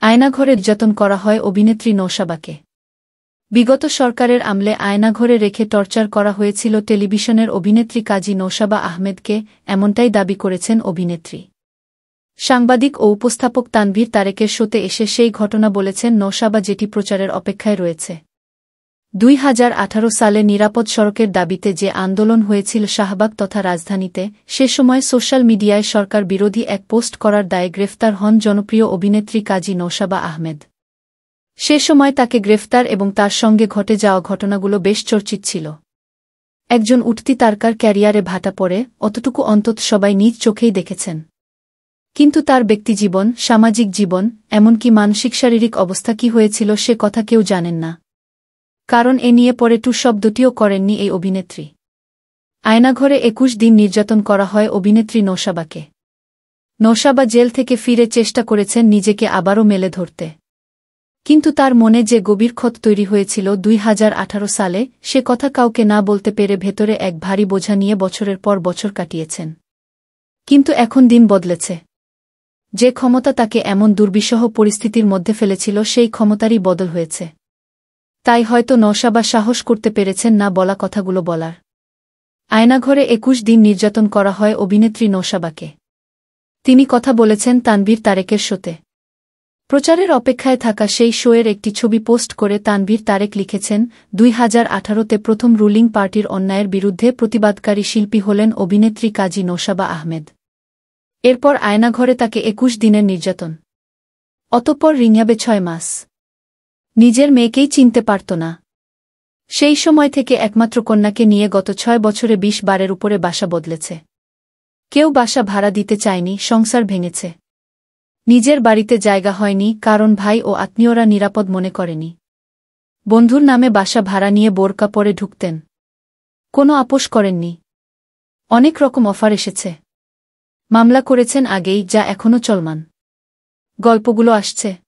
আয়নাঘরে নির্যাতন করা হয় অভিনেত্রী নৌশাবাকে। বিগত সরকারের আমলে আয়নাঘরে রেখে টর্চার করা হয়েছিল টেলিভিশনের অভিনেত্রী কাজী নৌশাবা আহমেদকে, এমনটাই দাবি করেছেন অভিনেত্রী। সাংবাদিক ও উপস্থাপক তানভীর তারেকের শোতে এসে সেই ঘটনা বলেছেন নৌশাবা যেটি প্রচারের অপেক্ষায় রয়েছে। 2018 সালে নিরাপদ সড়কের দাবিতে যে আন্দোলন হয়েছিল শাহবাগ তথা রাজধানীতে, সে সময় সোশ্যাল মিডিয়ায় সরকার বিরোধী এক পোস্ট করার দায়ে গ্রেফতার হন জনপ্রিয় অভিনেত্রী কাজী নৌশাবা আহমেদ। সে সময় তাকে গ্রেফতার এবং তার সঙ্গে ঘটে যাওয়া ঘটনাগুলো বেশ চর্চিত ছিল। একজন উঠতি তারকার ক্যারিয়ারে ভাটা পড়ে, অতটুকু অন্তত সবাই নিজ চোখেই দেখেছেন। কিন্তু তার ব্যক্তিজীবন, সামাজিক জীবন, এমনকি মানসিক শারীরিক অবস্থা কি হয়েছিল সে কথা কেউ জানেন না। কারণ এ নিয়ে পরে টু শব্দটিও করেননি এই অভিনেত্রী। আয়নাঘরে 21 দিন নির্যাতন করা হয় অভিনেত্রী নৌশাবাকে। নৌশাবা জেল থেকে ফিরে চেষ্টা করেছেন নিজেকে আবারও মেলে ধরতে। কিন্তু তার মনে যে গভীর ক্ষত তৈরি হয়েছিল 2018 সালে, সে কথা কাউকে না বলতে পেরে ভেতরে এক ভারী বোঝা নিয়ে বছরের পর বছর কাটিয়েছেন। কিন্তু এখন দিন বদলেছে। যে ক্ষমতা তাকে এমন দুর্বিষহ পরিস্থিতির মধ্যে ফেলেছিল সেই ক্ষমতারই বদল হয়েছে। তাই হয়তো নৌশাবা সাহস করতে পেরেছেন না বলা কথাগুলো বলার। আয়নাঘরে 21 দিন নির্যাতন করা হয় অভিনেত্রী নৌশাবাকে। তিনি কথা বলেছেন তানভীর তারেকের শোতে। প্রচারের অপেক্ষায় থাকা সেই শোয়ের একটি ছবি পোস্ট করে তানভীর তারেক লিখেছেন, 2018তে প্রথম রুলিং পার্টির অন্যায়ের বিরুদ্ধে প্রতিবাদকারী শিল্পী হলেন অভিনেত্রী কাজী নৌশাবা আহমেদ। এরপর আয়নাঘরে তাকে 21 দিনের নির্যাতন। অতঃপর রিংহাবে 6 মাস। নিজের মেয়েকেই চিনতে পারত না। সেই সময় থেকে একমাত্র কন্যাকে নিয়ে গত 6 বছরে 20 বারের উপরে বাসা বদলেছে। কেউ বাসা ভাড়া দিতে চায়নি, সংসার ভেঙেছে। নিজের বাড়িতে জায়গা হয়নি, কারণ ভাই ও আত্মীয়রা নিরাপদ মনে করেনি। বন্ধুর নামে বাসা ভাড়া নিয়ে বোরকা পরে ঢুকতেন। কোনো আপোষ করেননি। অনেক রকম অফার এসেছে। মামলা করেছেন আগেই, যা এখনও চলমান। গল্পগুলো আসছে।